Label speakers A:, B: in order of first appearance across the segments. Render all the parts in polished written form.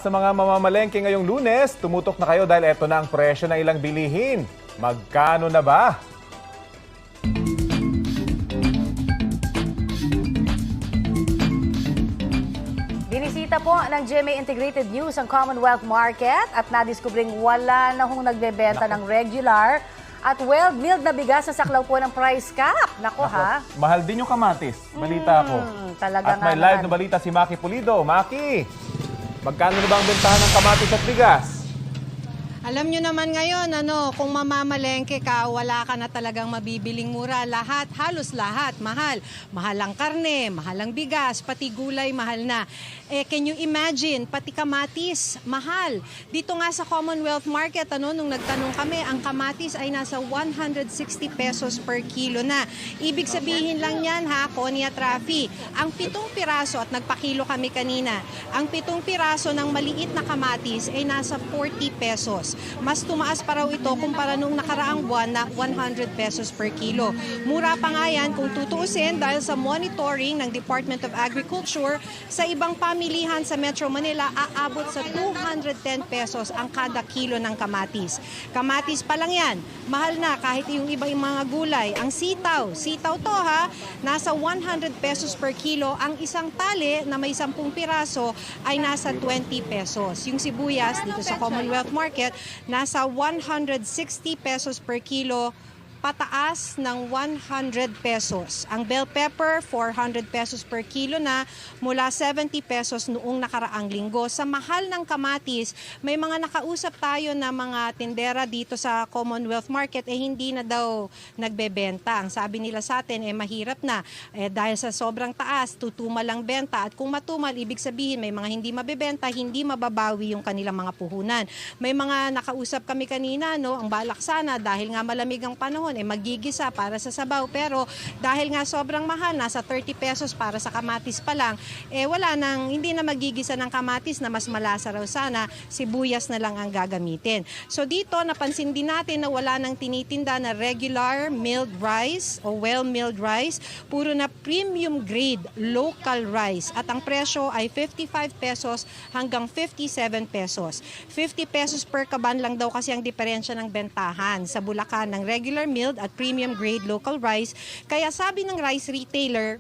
A: Sa mga mamamalengke ngayong Lunes, tumutok na kayo dahil eto na ang presyo ng ilang bilihin. Magkano na ba?
B: Binisita po ng GMA Integrated News ang Commonwealth Market at nadiskubring wala na hong nagbebenta ng regular at well-milled na bigas sa saklaw po ng price cap. Nako ha.
A: Mahal din yung kamatis. Balita ko.
B: Talaga
A: At may
B: nga
A: live
B: naman.
A: na balita si Maki Pulido. Maki, magkano na ba ang bentahan ng kamatis at bigas?
C: Alam nyo naman ngayon, kung mamamalengke ka, wala ka na talagang mabibiling mura. Lahat, halos lahat, mahal. Mahal ang karne, mahal ang bigas, pati gulay, mahal na. Can you imagine, pati kamatis, mahal. Dito nga sa Commonwealth Market, nung nagtanong kami, ang kamatis ay nasa 160 pesos per kilo na. Ibig sabihin lang yan, Connie at Rafi, ang 7 piraso, at nagpakilo kami kanina, ang 7 piraso ng maliit na kamatis ay nasa 40 pesos. Mas tumaas pa raw ito kumpara nung nakaraang buwan na 100 pesos per kilo. Mura pa nga yan kung tutuusin dahil sa monitoring ng Department of Agriculture, sa ibang pamilihan sa Metro Manila, aabot sa 210 pesos ang kada kilo ng kamatis. Kamatis pa lang yan, mahal na kahit yung iba yung mga gulay. Ang sitaw to nasa 100 pesos per kilo. Ang isang tali na may 10 piraso ay nasa 20 pesos. Yung sibuyas dito sa Commonwealth Market, nasa 160 pesos per kilo, pataas ng 100 pesos. Ang bell pepper, 400 pesos per kilo na, mula 70 pesos noong nakaraang linggo. Sa mahal ng kamatis, may mga nakausap tayo na mga tindera dito sa Commonwealth Market, hindi na daw nagbebenta. Ang sabi nila sa atin, mahirap na. Dahil sa sobrang taas, tutumal ang benta. At kung matumal, ibig sabihin may mga hindi mabebenta, hindi mababawi yung kanilang mga puhunan. May mga nakausap kami kanina, ang balak sana, dahil nga malamig ang panahon, magigisa para sa sabaw, pero dahil nga sobrang mahal, nasa 30 pesos para sa kamatis pa lang, hindi na magigisa ng kamatis na mas malasa raw sana, sibuyas na lang ang gagamitin. So dito, napansin din natin na wala nang tinitinda na regular milled rice o well-milled rice, puro na premium grade local rice, at ang presyo ay 55 pesos hanggang 57 pesos. 50 pesos per kaban lang daw kasi ang diferensya ng bentahan sa Bulacan ng regular milled at premium grade local rice. Kaya sabi ng rice retailer,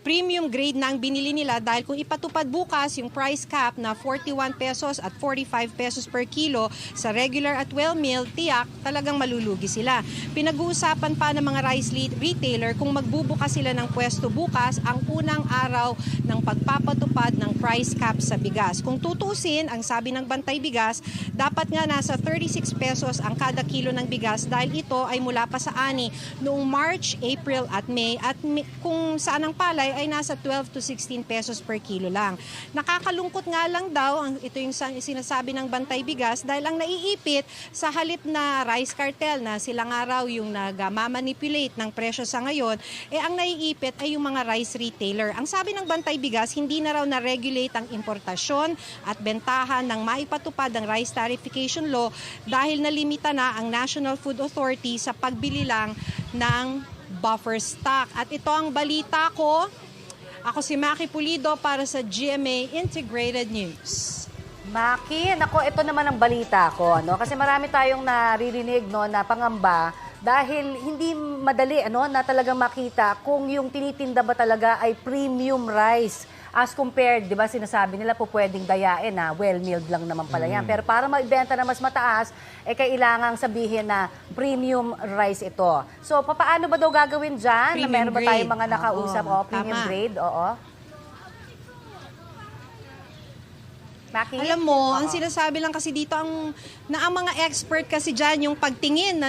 C: premium grade na ang binili nila dahil kung ipatupad bukas yung price cap na 41 pesos at 45 pesos per kilo sa regular at well-milled, tiyak talagang malulugi sila. Pinag-uusapan pa ng mga rice retailer kung magbubukas sila ng pwesto bukas, ang unang araw ng pagpapatupad ng price cap sa bigas. Kung tutusin, ang sabi ng Bantay Bigas, dapat nga nasa 36 pesos ang kada kilo ng bigas dahil ito ay mula pa sa ani noong March, April at May, at kung saan ang palay ay nasa 12 to 16 pesos per kilo lang. Nakakalungkot nga lang daw, ito yung sinasabi ng Bantay Bigas, dahil ang naiipit sa halip na rice cartel na sila nga raw yung nag-mamanipulate ng presyo sa ngayon, ang naiipit ay yung mga rice retailer. Ang sabi ng Bantay Bigas, hindi na raw na-regulate ang importasyon at bentahan ng maipatupad ng rice tariffication law dahil nalimita na ang National Food Authority sa pagbili lang ng buffer stock. At ito ang balita ko. Ako si Maki Pulido para sa GMA Integrated News.
B: Maki, nako, ito naman ang balita ko, kasi marami tayong naririnig, na pangamba dahil hindi madali, na talagang makita kung yung tinitinda ba talaga ay premium rice. As compared, di ba, sinasabi nila po pwedeng dayain na well-milled lang naman pala yan. Pero para maibenta na mas mataas, kailangang sabihin na premium rice ito. So, paano ba daw gagawin dyan?
C: Premium
B: Meron ba tayong
C: grade.
B: mga nakausap? Premium
C: Tama.
B: grade, oo. Maki?
C: Alam mo, ang sinasabi lang kasi dito, ang mga expert kasi dyan, yung pagtingin,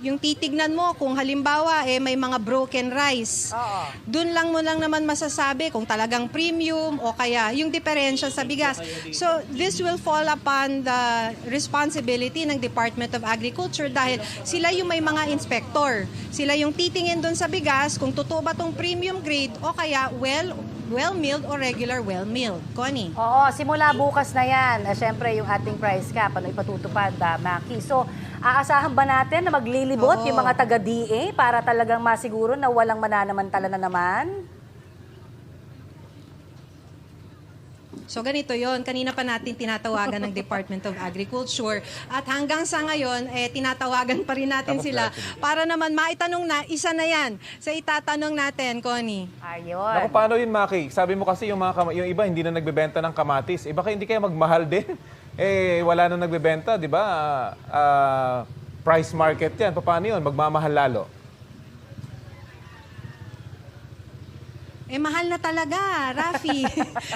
C: yung titignan mo, kung halimbawa, may mga broken rice.
B: Oo.
C: Doon lang mo lang naman masasabi kung talagang premium o kaya yung diferensya sa bigas. So, this will fall upon the responsibility ng Department of Agriculture dahil sila yung may mga inspector. Sila yung titingin doon sa bigas kung totoo ba tong premium grade o kaya well-milled o regular well-milled. Connie?
B: Oo, simula bukas na yan. Siyempre, yung ating price cap, ipatutupad, Maki. So, aasahan ba natin na maglilibot yung mga taga-DA para talagang masiguro na walang mananamantala na naman?
C: So ganito yon. Kanina pa natin tinatawagan ng Department of Agriculture at hanggang sa ngayon, tinatawagan pa rin natin sila para naman maitanong na, isa na yan sa itatanong natin, Connie.
B: Ayun.
A: Naku, paano yun, Maki? Sabi mo kasi yung yung iba hindi na nagbebenta ng kamatis. Baka hindi kaya magmahal din? Wala na nagbebenta, di ba? Price market yan. Paano yun? Magmamahal lalo?
C: Mahal na talaga, Rafi.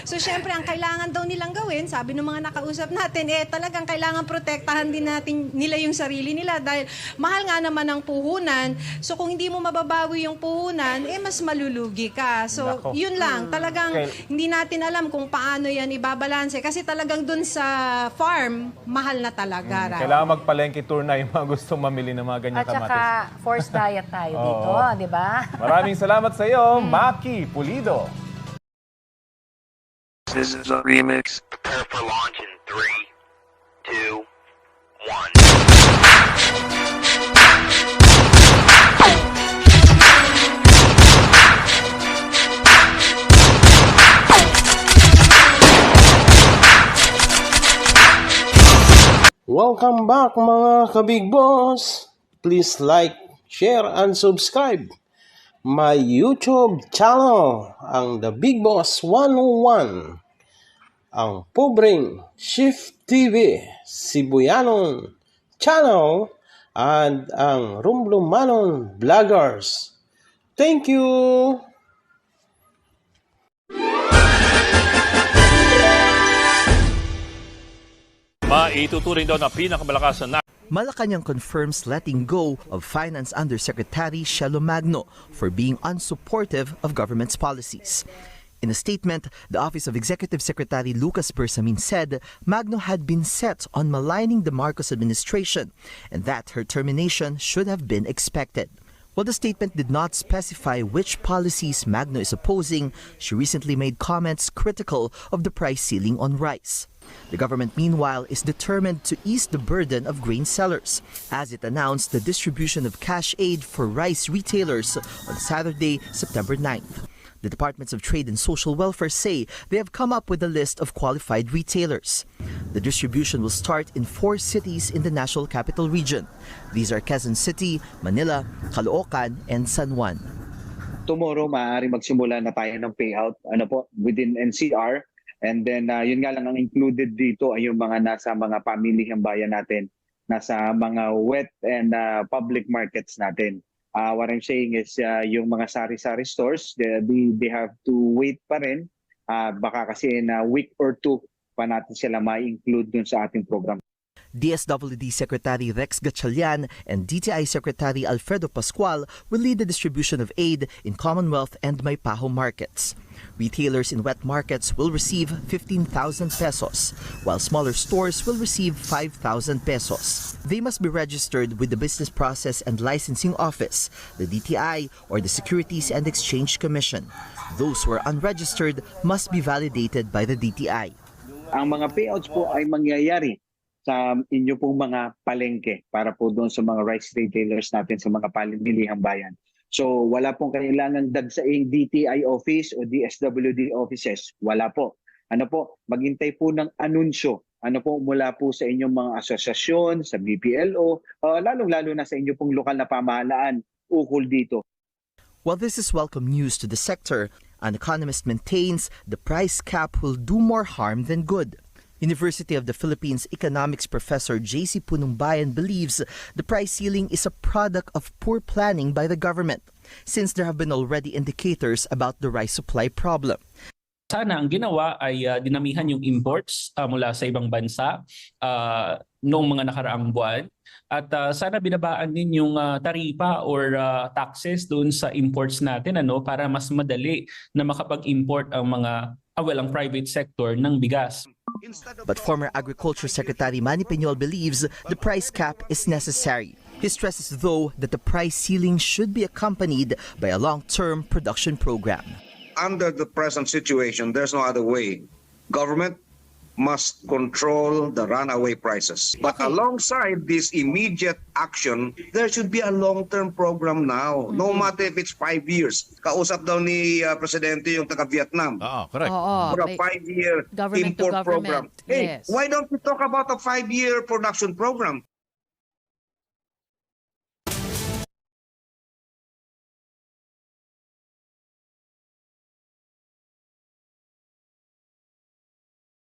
C: So, syempre, ang kailangan daw nilang gawin, sabi ng mga nakausap natin, talagang kailangan protektahan din natin nila yung sarili nila dahil mahal nga naman ang puhunan. So, kung hindi mo mababawi yung puhunan, mas malulugi ka. So,
A: Nako.
C: yun lang. Talagang hindi natin alam kung paano yan ibabalanse kasi talagang dun sa farm, mahal na talaga, Rafi.
A: Kailangan magpalengke tour na yung mga gustong mamili ng mga ganyang
B: At saka,
A: kamatis.
B: forced diet tayo dito, di ba?
A: Maraming salamat sa iyo, Maki Pulido.
D: This is a remix.
E: Prepare for launch in 3, 2, 1.
F: Welcome back mga ka-Big Boss! Please like, share, and subscribe my YouTube channel, ang The Big Boss 101, ang pobreng Shift TV Sibuyanon channel, and ang Rumlumanon Vloggers. Thank you!
G: Maituturing daw na pinakamalakas na
H: Malacanang confirms letting go of Finance Undersecretary Shelo Magno for being unsupportive of government's policies. In a statement, the Office of Executive Secretary Lucas Bersamin said Magno had been set on maligning the Marcos administration and that her termination should have been expected. While the statement did not specify which policies Magno is opposing, she recently made comments critical of the price ceiling on rice. The government, meanwhile, is determined to ease the burden of grain sellers, as it announced the distribution of cash aid for rice retailers on Saturday, September 9th. The Departments of Trade and Social Welfare say they have come up with a list of qualified retailers. The distribution will start in 4 cities in the National Capital Region. These are Quezon City, Manila, Caloocan, and San Juan.
I: Tomorrow, maaari magsimula na tayo ng payout within NCR. And then, yun nga lang ang included dito ay yung mga nasa mga pamilihang bayan natin, nasa mga wet and public markets natin. What I'm saying is yung mga sari-sari stores, they have to wait pa rin. Baka kasi in a week or 2 pa natin sila ma-include dun sa ating program.
H: DSWD Secretary Rex Gatchalian and DTI Secretary Alfredo Pascual will lead the distribution of aid in Commonwealth and Maypaho markets. Retailers in wet markets will receive 15,000 pesos, while smaller stores will receive 5,000 pesos. They must be registered with the Business Process and Licensing Office, the DTI, or the Securities and Exchange Commission. Those who are unregistered must be validated by the DTI.
I: Ang mga payouts po ay mangyayari sa inyo pong mga palengke para po doon sa mga rice retailers natin sa mga pamilihang bayan. So wala pong kailangan dagsaing DTI office o DSWD offices. Wala po. Maghintay po ng anunsyo. Mula po sa inyong mga asosasyon, sa BPLO, lalong-lalo na sa inyong pong lokal na pamahalaan ukol dito.
H: While this is welcome news to the sector, an economist maintains the price cap will do more harm than good. University of the Philippines economics professor J.C. Punungbayan believes the price ceiling is a product of poor planning by the government, since there have been already indicators about the rice supply problem.
J: Sana ang ginawa ay dinamihan yung imports mula sa ibang bansa noong mga nakaraang buwan. At sana binabaan din yung taripa or taxes doon sa imports natin para mas madali na makapag-import ang ang private sector ng bigas.
H: But former Agriculture Secretary Manny Peñol believes the price cap is necessary. He stresses, though, that the price ceiling should be accompanied by a long-term production program.
D: Under the present situation, there's no other way. Government must control the runaway prices. But alongside this immediate action, there should be a long-term program now. No matter if it's 5 years. Kausap daw ni Presidente yung taga-Vietnam.
G: Correct.
C: Oo,
D: For a
C: may
D: 5-year
C: government to
D: import program.
C: government.
D: Hey,
C: Yes.
D: why don't we talk about a 5-year production program?